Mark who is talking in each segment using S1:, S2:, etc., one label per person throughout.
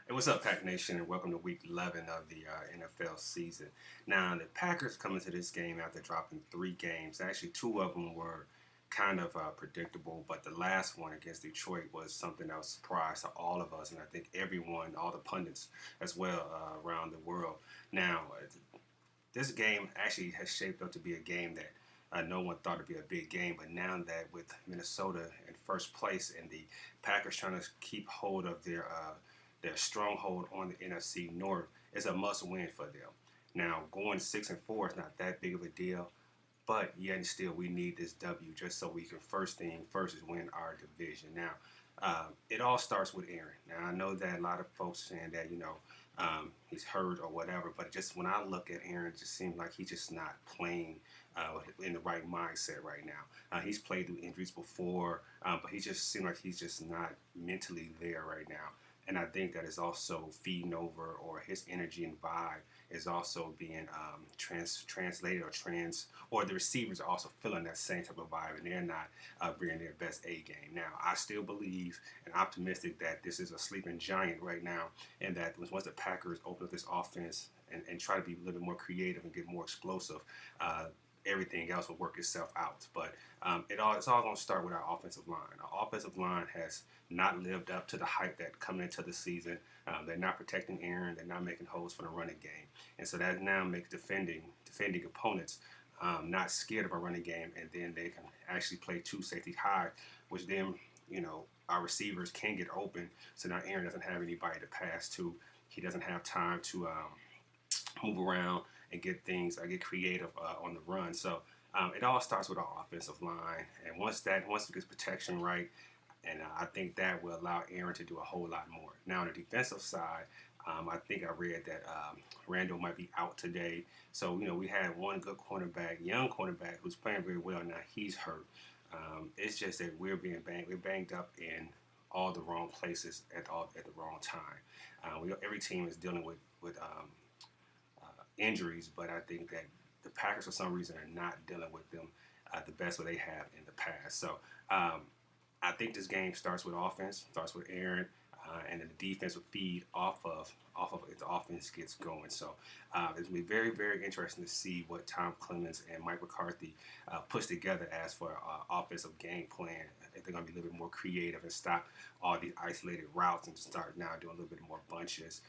S1: Hey, what's up, Pack Nation, and welcome to Week 11 of the NFL season. Now, the Packers come into this game after dropping 3 games. Actually, 2 of them were kind of predictable, but the last one against Detroit was something that was a surprise to all of us, and I think everyone, all the pundits as well around the world. Now, this game actually has shaped up to be a game that no one thought would be a big game, but now that with Minnesota in first place and the Packers trying to keep hold of their stronghold on the NFC North, it's a must-win for them. Now, going 6-4 is not that big of a deal, but yet and still we need this W just so we can first thing first is win our division. Now, it all starts with Aaron. Now I know that a lot of folks saying that he's hurt or whatever, but just when I look at Aaron, it just seems like he's just not playing in the right mindset right now. He's played through injuries before, but he just seems like he's just not mentally there right now. And I think that is also feeding over, or his energy and vibe is also being translated or the receivers are also feeling that same type of vibe, and they're not bringing their best A game. Now, I still believe and optimistic that this is a sleeping giant right now, and that once the Packers open up this offense and try to be a little bit more creative and get more explosive, everything else will work itself out. But it's all going to start with our offensive line. Our offensive line has not lived up to the hype that coming into the season. They're not protecting Aaron. They're not making holes for the running game, and so that now makes defending opponents not scared of a running game, and then they can actually play two safety high, which then our receivers can get open. So now Aaron doesn't have anybody to pass to. He doesn't have time to move around and get things, get creative on the run. So it all starts with our offensive line, and once we get protection right, and I think that will allow Aaron to do a whole lot more. Now on the defensive side, I think I read that Randall might be out today. So we had one good cornerback, young cornerback, who's playing very well. Now he's hurt. It's just that we're banged up in all the wrong places at the wrong time. Every team is dealing with injuries, but I think that the Packers, for some reason, are not dealing with them the best way they have in the past. So I think this game starts with offense, starts with Aaron, and then the defense will feed off of if the offense gets going. So it's going to be very, very interesting to see what Tom Clemens and Mike McCarthy puts together as for offensive game plan. I think they're going to be a little bit more creative and stop all these isolated routes and start now doing a little bit more bunches.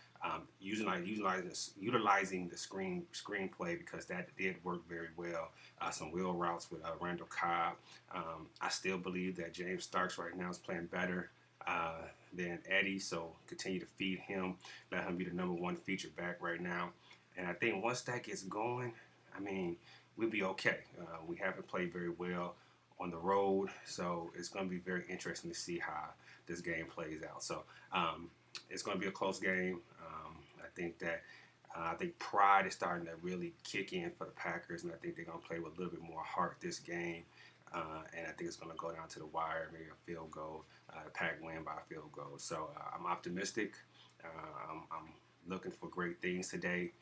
S1: Utilizing the screenplay, because that did work very well. Some wheel routes with Randall Cobb. I still believe that James Starks right now is playing better than Eddie, so continue to feed him, let him be the number one feature back right now. And I think once that gets going, we'll be okay. We haven't played very well on the road, so it's going to be very interesting to see how this game plays out. So it's going to be a close game. I think pride is starting to really kick in for the Packers, and I think they're going to play with a little bit more heart this game. And I think it's going to go down to the wire, maybe a field goal. The Pack win by a field goal. So I'm optimistic. I'm looking for great things today,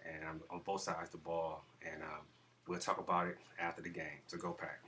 S1: and I'm on both sides of the ball. And we'll talk about it after the game. So go Pack.